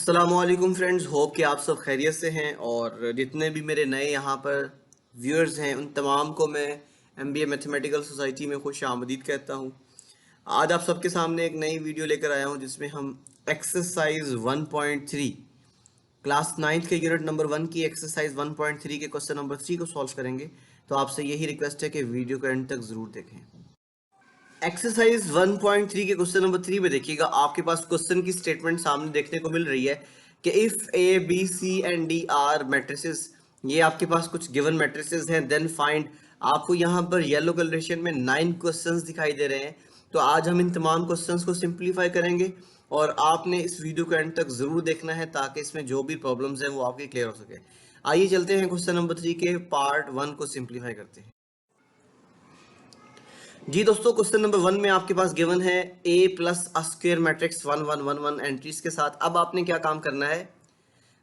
अस्सलामुअलैकुम friends, hope कि आप सब खैरियत से हैं। और जितने भी मेरे नए यहाँ पर व्यूअर्स हैं उन तमाम को मैं MBA मैथमेटिकल सोसाइटी में खुश आमदीद कहता हूँ। आज आप सबके सामने एक नई वीडियो लेकर आया हूँ जिसमें हम एक्सरसाइज 1.3 क्लास 9th के यूनिट नंबर 1 की एक्सरसाइज 1.3 के क्वेश्चन नंबर 3 को सॉल्व करेंगे। तो आपसे यही रिक्वेस्ट है कि वीडियो को एंड तक ज़रूर देखें। एक्सरसाइज 1.3 के क्वेश्चन नंबर 3 में देखिएगा, आपके पास क्वेश्चन की स्टेटमेंट सामने देखने को मिल रही है कि if A B C and D are matrices, ये आपके पास कुछ गिवन मैट्रिसेस हैं, देन फाइंड। आपको यहाँ पर येलो कलरेशन में 9 क्वेश्चंस दिखाई दे रहे हैं। तो आज हम इन तमाम क्वेश्चंस को सिंप्लीफाई करेंगे और आपने इस वीडियो को एंड तक जरूर देखना है ताकि इसमें जो भी प्रॉब्लम्स हैं वो आपके क्लियर हो सके। आइए चलते हैं क्वेश्चन नंबर 3 के पार्ट 1 को सिंप्लीफाई करते हैं। जी दोस्तों, क्वेश्चन नंबर 1 में आपके पास गिवन है A plus square matrix 1 1 1 1 entries के साथ। अब आपने क्या काम करना है,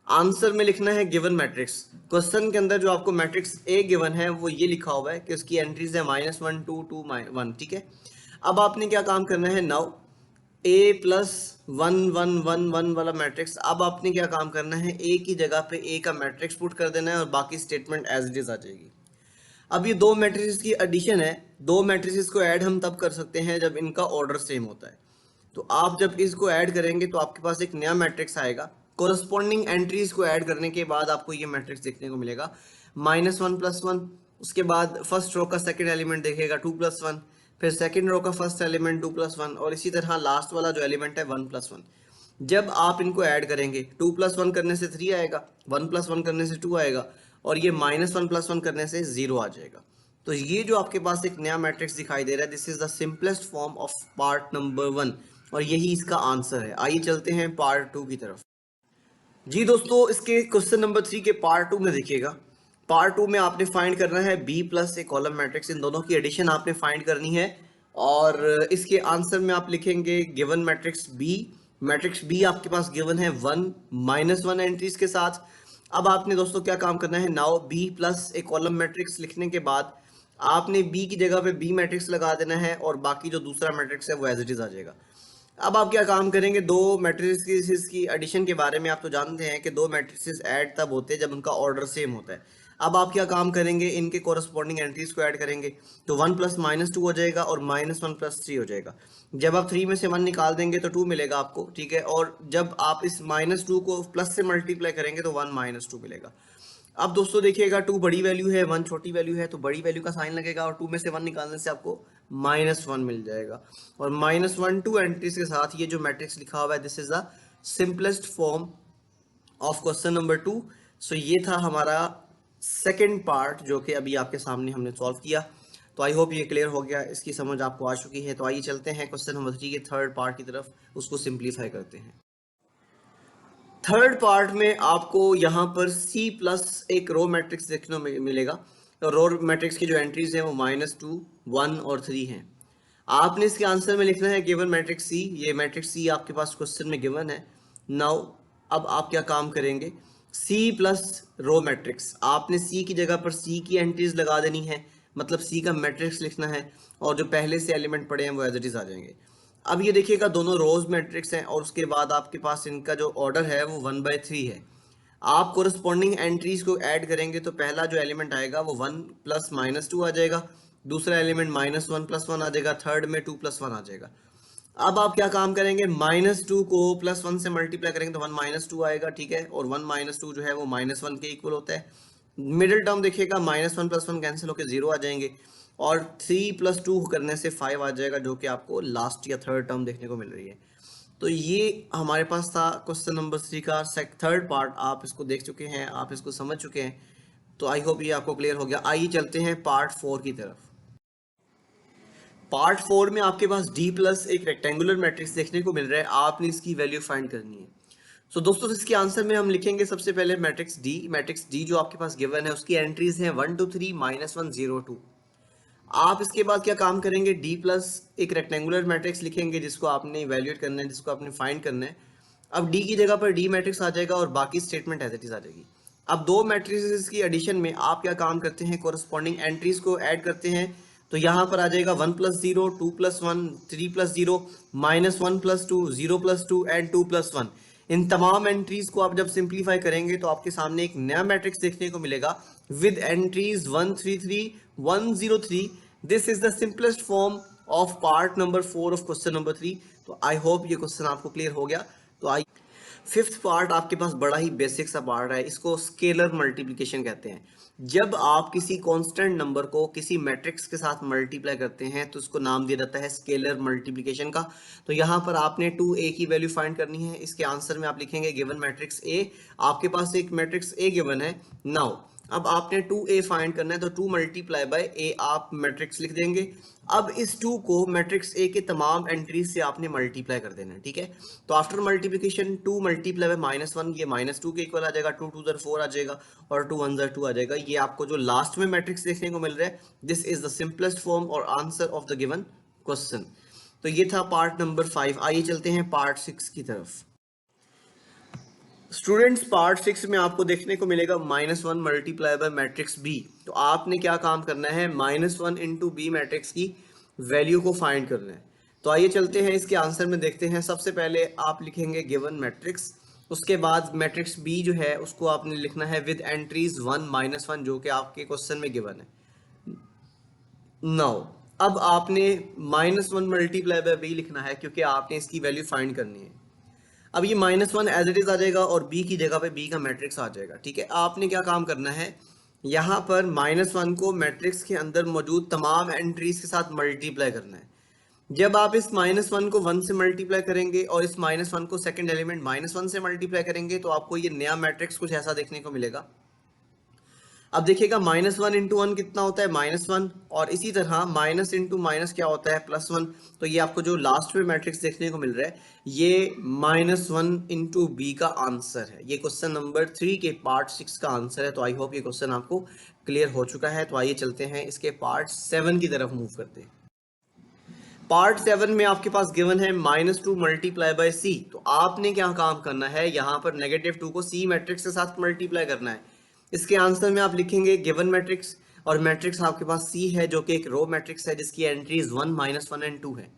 आंसर में लिखना है गिवन मैट्रिक्स। क्वेश्चन के अंदर जो आपको मैट्रिक्स A गिवन है वो ये लिखा हुआ है कि उसकी एंट्रीज है -1 2 2 1, ठीक है। अब आपने क्या काम करना है, नाउ A प्लस 1 1 1 1 वाला मैट्रिक्स, अब आपने क्या काम करना है, A की जगह पे A का मैट्रिक्स पुट कर देना है और बाकी स्टेटमेंट एज इट इज आ जाएगी। अब ये दो मैट्रिसेस की एडिशन है। दो मैट्रिसेस को ऐड हम तब कर सकते हैं जब इनका ऑर्डर सेम होता है। तो आप जब इसको ऐड करेंगे तो आपके पास एक नया मैट्रिक्स आएगा। कोरस्पॉन्डिंग एंट्रीज को ऐड करने के बाद आपको ये मैट्रिक्स देखने को मिलेगा -1 + 1। उसके बाद फर्स्ट रो का सेकंड एलिमेंट देखेगा 2 + 1, फिर सेकंड रो का फर्स्ट एलिमेंट 2 + 1 और इसी तरह लास्ट वाला जो एलिमेंट है 1 + 1। जब आप इनको ऐड करेंगे 2 + 1 करने से 3 आएगा, 1 + 1 करने से 2 आएगा और ये -1 + 1 करने से 0 आ जाएगा। तो ये जो आपके पास एक नया मैट्रिक्स दिखाई दे रहा है, this is the simplest form of part number 1 और यही इसका आंसर है। आइए चलते हैं पार्ट 2 की तरफ। जी दोस्तों, इसके क्वेश्चन नंबर 3 के पार्ट 2 में देखिएगा। पार्ट 2 में आपने फाइंड करना है B प्लस ए कॉलम मैट्रिक्स, इन दोनों की एडिशन आपने फाइंड करनी है। और इसके आंसर में आप लिखेंगे गिवन मैट्रिक्स B आपके पास गिवन है 1 -1 एंट्रीज के साथ। अब आपने दोस्तों क्या काम करना है, नाउ B प्लस ए कॉलम मैट्रिक्स लिखने के बाद आपने B की जगह पे B मैट्रिक्स लगा देना है और बाकी जो दूसरा मैट्रिक्स है वो एज इट इज आ जाएगा। अब आप क्या काम करेंगे, दो मैट्रिसेस की एडिशन के बारे में आप तो जानते हैं कि दो मैट्रिसेस ऐड तब होते हैं जब उनका ऑर्डर सेम होता है। अब आप क्या काम करेंगे, इनके कोरस्पॉन्डिंग एंट्रीज को ऐड करेंगे तो 1 + -2 हो जाएगा और -1 + 3 हो जाएगा। जब आप 3 में से 1 निकाल देंगे तो 2 मिलेगा आपको, ठीक है। और जब आप इस -2 को प्लस से मल्टीप्लाई करेंगे तो 1 - 2 मिलेगा। अब दोस्तों देखिएगा, 2 बड़ी वैल्यू है, 1 छोटी वैल्यू है, तो बड़ी वैल्यू का साइन लगेगा और 2 में से 1 निकालने से आपको -1 मिल जाएगा। और -1 2 एंट्रीज के साथ ये जो मैट्रिक्स लिखा हुआ है, this is the simplest form of question number 2। सो ये था हमारा सेकेंड पार्ट जो कि अभी आपके सामने हमने सॉल्व किया। तो आई होप ये क्लियर हो गया, इसकी समझ आपको आ चुकी है। तो आइए चलते हैं क्वेश्चन नंबर 3 के थर्ड पार्ट की तरफ, उसको सिंप्लीफाई करते हैं। थर्ड पार्ट में आपको यहाँ पर C प्लस एक रो मैट्रिक्स देखने को मिलेगा। तो रो मैट्रिक्स की जो एंट्रीज हैं वो -2 1 और 3 हैं। आपने इसके आंसर में लिखना है गिवन मैट्रिक्स C। ये मैट्रिक्स C आपके पास क्वेश्चन में गिवन है। नाउ अब आप क्या काम करेंगे, C प्लस रो मैट्रिक्स, आपने C की जगह पर C की एंट्रीज लगा देनी है, मतलब C का मैट्रिक्स लिखना है और जो पहले से एलिमेंट पड़े हैं वो एज इट इज आ जाएंगे। अब ये देखिएगा, दोनों रोज मैट्रिक्स हैं और उसके बाद आपके पास इनका जो ऑर्डर है वो 1/3 है। आप कोरस्पॉन्डिंग एंट्रीज को ऐड करेंगे तो पहला जो एलिमेंट आएगा वो 1 + -2 आ जाएगा, दूसरा एलिमेंट -1 + 1 आ जाएगा, थर्ड में 2 + 1 आ जाएगा। अब आप क्या काम करेंगे, -2 को +1 से मल्टीप्लाई करेंगे तो 1 - 2 आएगा, ठीक है। और 1 - 2 जो है वो -1 के इक्वल होता है। मिडिल टर्म देखिएगा, -1 + 1 कैंसिल होकर 0 आ जाएंगे और 3 + 2 करने से 5 आ जाएगा, जो कि आपको लास्ट या थर्ड टर्म देखने को मिल रही है। तो ये हमारे पास था क्वेश्चन नंबर 3 का थर्ड पार्ट। आप इसको देख चुके हैं, आप इसको समझ चुके हैं। तो आई होप ये आपको क्लियर हो गया। आइए चलते हैं पार्ट 4 की तरफ। पार्ट 4 में आपके पास D प्लस एक रेक्टेंगुलर मैट्रिक्स देखने को मिल रहा है, आपने इसकी वैल्यू फाइंड करनी है। सो दोस्तों, इसके आंसर में हम लिखेंगे सबसे पहले मैट्रिक्स D जो आपके पास गिवन है उसकी एंट्रीज हैं 1 2 3 -1 0 2। आप इसके बाद क्या काम करेंगे, D प्लस एक रेक्टेंगुलर मैट्रिक्स लिखेंगे जिसको आपने इवेल्युएट करना है, जिसको आपने फाइंड करना है। अब D की जगह पर D मैट्रिक्स आ जाएगा और बाकी स्टेटमेंट एज इट इज आ जाएगी। अब दो मैट्रिक्स की एडिशन में आप क्या काम करते हैं, कोरस्पॉन्डिंग एंट्रीज को ऐड करते हैं। तो यहाँ पर आ जाएगा 1 + 0 2 + 1 3 + 0 -1 + 2 0 + 2 एंड 2 + 1। इन तमाम एंट्रीज को आप जब सिंप्लीफाई करेंगे तो आपके सामने एक नया मैट्रिक्स देखने को मिलेगा with entries 133 103। This is the simplest form of part number 4 of question number 3। तो आई होप ये क्वेश्चन आपको क्लियर हो गया। तो आई फिफ्थ पार्ट आपके पास बड़ा ही बेसिक सा पार्ट है, इसको स्केलर मल्टीप्लिकेशन कहते हैं। जब आप किसी कांस्टेंट नंबर को किसी मैट्रिक्स के साथ मल्टीप्लाई करते हैं तो उसको नाम दिया जाता है स्केलर मल्टीप्लिकेशन का। तो यहाँ पर आपने 2a की वैल्यू फाइंड करनी है। इसके आंसर में आप लिखेंगे गिवन मैट्रिक्स a। आपके पास एक मैट्रिक्स a गिवन है। नाउ अब आपने 2a फाइंड करना है, तो 2 मल्टीप्लाई बाय a आप मैट्रिक्स लिख देंगे। अब इस 2 को मैट्रिक्स a के तमाम एंट्रीज से आपने मल्टीप्लाई कर देना है, ठीक है। तो आफ्टर मल्टीप्लिकेशन 2 मल्टीप्लाई बाय -1, ये -2 के इक्वल आ जाएगा, 2 2 4 आ जाएगा और 2 1 2 आ जाएगा। ये आपको जो लास्ट में मैट्रिक्स देखने को मिल रहा है, this is the simplest form और answer of the given question. तो ये था पार्ट नंबर 5। आइए चलते हैं पार्ट 6 की तरफ। स्टूडेंट्स पार्ट 6 में आपको देखने को मिलेगा -1 मल्टीप्लाई बाय मैट्रिक्स बी। तो आपने क्या काम करना है, -1 इंटू बी मैट्रिक्स की वैल्यू को फाइंड करना है। तो आइए चलते हैं इसके आंसर में देखते हैं। सबसे पहले आप लिखेंगे गिवन मैट्रिक्स, उसके बाद मैट्रिक्स बी जो है उसको आपने लिखना है विद एंट्रीज 1 -1 जो कि आपके क्वेश्चन में गिवन है। नाउ अब आपने -1 मल्टीप्लाई बाय बी लिखना है क्योंकि आपने इसकी वैल्यू फाइंड करनी है। अब ये -1 एज इट इज आ जाएगा और b की जगह पे b का मैट्रिक्स आ जाएगा, ठीक है। आपने क्या काम करना है, यहाँ पर -1 को मैट्रिक्स के अंदर मौजूद तमाम एंट्रीज के साथ मल्टीप्लाई करना है। जब आप इस -1 को 1 से मल्टीप्लाई करेंगे और इस -1 को सेकंड एलिमेंट -1 से मल्टीप्लाई करेंगे तो आपको ये नया मैट्रिक्स कुछ ऐसा देखने को मिलेगा। अब देखिएगा -1 इंटू 1 कितना होता है, -1, और इसी तरह माइनस इंटू माइनस क्या होता है, +1। तो ये आपको जो लास्ट में मैट्रिक्स देखने को मिल रहा है ये -1 इंटू बी का आंसर है। ये क्वेश्चन नंबर 3 के पार्ट 6 का आंसर है। तो आई होप ये क्वेश्चन आपको क्लियर हो चुका है। तो आइए चलते हैं इसके पार्ट 7 की तरफ मूव करते हैं। पार्ट 7 में आपके पास गिवन है -2 मल्टीप्लाई बाय सी। तो आपने क्या काम करना है, यहाँ पर -2 को सी मैट्रिक्स के साथ मल्टीप्लाई करना है। इसके आंसर में आप लिखेंगे गिवन मैट्रिक्स, और मैट्रिक्स आपके पास सी है जो कि एक रो मैट्रिक्स है जिसकी एंट्रीज 1 -1 एंड 2 है।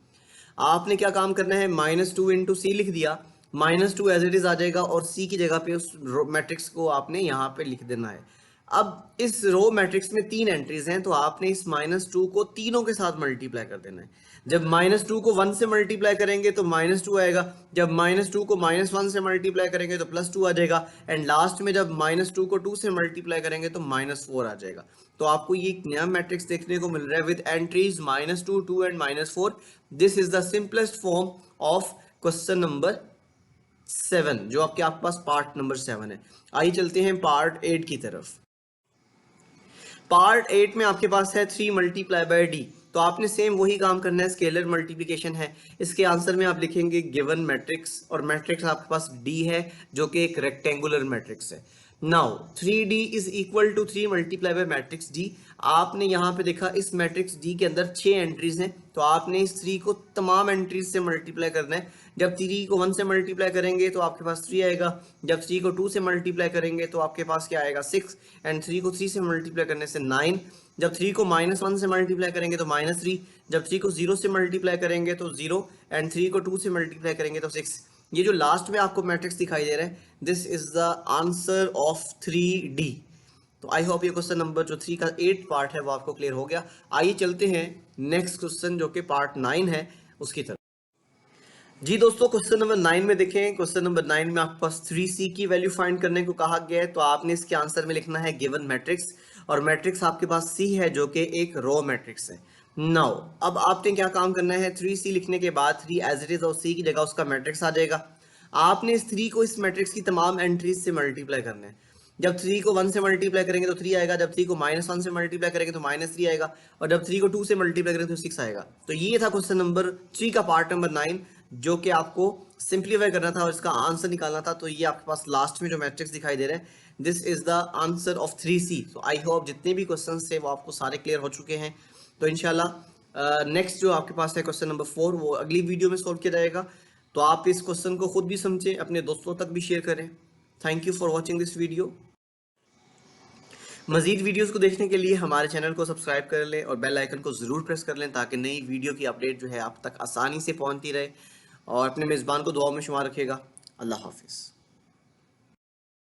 आपने क्या काम करना है, -2 इंटू सी लिख दिया, -2 एज इट इज आ जाएगा और सी की जगह पे उस रो मैट्रिक्स को आपने यहाँ पे लिख देना है। अब इस रो मैट्रिक्स में 3 एंट्रीज हैं तो आपने इस -2 को तीनों के साथ मल्टीप्लाई कर देना है। जब -2 को 1 से मल्टीप्लाई करेंगे तो -2 आएगा, जब -2 को -1 से मल्टीप्लाई करेंगे तो +2 आ जाएगा, एंड लास्ट में जब -2 को 2 से मल्टीप्लाई करेंगे तो -4 आ जाएगा। तो आपको ये एक नया मैट्रिक्स देखने को मिल रहा है with entries -2 2 and -4। This is the simplest form of question number 7 जो आपके पास पार्ट नंबर 7 है। आइए चलते हैं पार्ट 8 की तरफ। पार्ट 8 में आपके पास है 3 मल्टीप्लाई बाय डी। तो आपने सेम वही काम करना है, स्केलर मल्टीप्लिकेशन है। इसके आंसर में आप लिखेंगे गिवन मैट्रिक्स, और मैट्रिक्स आपके पास डी है जो कि एक रेक्टेंगुलर मैट्रिक्स है। Now 3d is equal to 3 multiply by matrix D. आपने यहाँ पे देखा इस मैट्रिक्स डी के अंदर 6 एंट्रीज हैं, तो आपने इस 3 को तमाम एंट्रीज से मल्टीप्लाई करना है। जब 3 को 1 से मल्टीप्लाई करेंगे तो आपके पास 3 आएगा, जब 3 को 2 से मल्टीप्लाई करेंगे तो आपके पास क्या आएगा, 6, एंड 3 को 3 से मल्टीप्लाई करने से 9। जब 3 को -1 से मल्टीप्लाई करेंगे तो -3, जब 3 को 0 से मल्टीप्लाई करेंगे तो 0, एंड 3 को 2 से मल्टीप्लाई करेंगे तो 6। ये जो लास्ट में आपको मैट्रिक्स दिखाई दे रहा है, this is the answer of 3D। तो आई होप ये क्वेश्चन नंबर जो 3 का 8 पार्ट है वो आपको क्लियर हो गया। आइए चलते हैं नेक्स्ट क्वेश्चन जो कि पार्ट 9 है उसकी तरफ। जी दोस्तों, क्वेश्चन नंबर 9 में देखें। क्वेश्चन नंबर 9 में आपके पास 3C की वैल्यू फाइंड करने को कहा गया है। तो आपने इसके आंसर में लिखना है गिवन मैट्रिक्स, और मैट्रिक्स आपके पास C है जो कि एक रो मैट्रिक्स है। नाउ अब आपने क्या काम करना है, 3C लिखने के बाद 3 एज इट इज और C की जगह उसका मैट्रिक्स आ जाएगा। आपने इस 3 को इस मैट्रिक्स की तमाम एंट्रीज से मल्टीप्लाई करना है। जब 3 को 1 से मल्टीप्लाई करेंगे तो 3 आएगा, जब 3 को -1 से मल्टीप्लाई करेंगे तो -3 आएगा, और जब 3 को 2 से मल्टीप्लाई करेंगे तो 6 आएगा। तो ये था क्वेश्चन नंबर 3 का पार्ट नंबर 9 जो कि आपको सिंप्लीफाई करना था और इसका आंसर निकालना था। तो ये आपके पास लास्ट में जो मैट्रिक्स दिखाई दे रहे हैं, this is the answer of 3C। So I hope जितने भी क्वेश्चन थे वो आपको सारे क्लियर हो चुके हैं। तो इंशाल्लाह नेक्स्ट जो आपके पास है क्वेश्चन नंबर 4 वो अगली वीडियो में सॉल्व किया जाएगा। तो आप इस क्वेश्चन को खुद भी समझें, अपने दोस्तों तक भी शेयर करें। Thank you for watching this video. मजीद वीडियोस को देखने के लिए हमारे चैनल को सब्सक्राइब कर लें और बेल आइकन को ज़रूर प्रेस कर लें ताकि नई वीडियो की अपडेट जो है आप तक आसानी से पहुंचती रहे, और अपने मेज़बान को दुआ में शुमार रखिएगा। अल्लाह हाफिज़।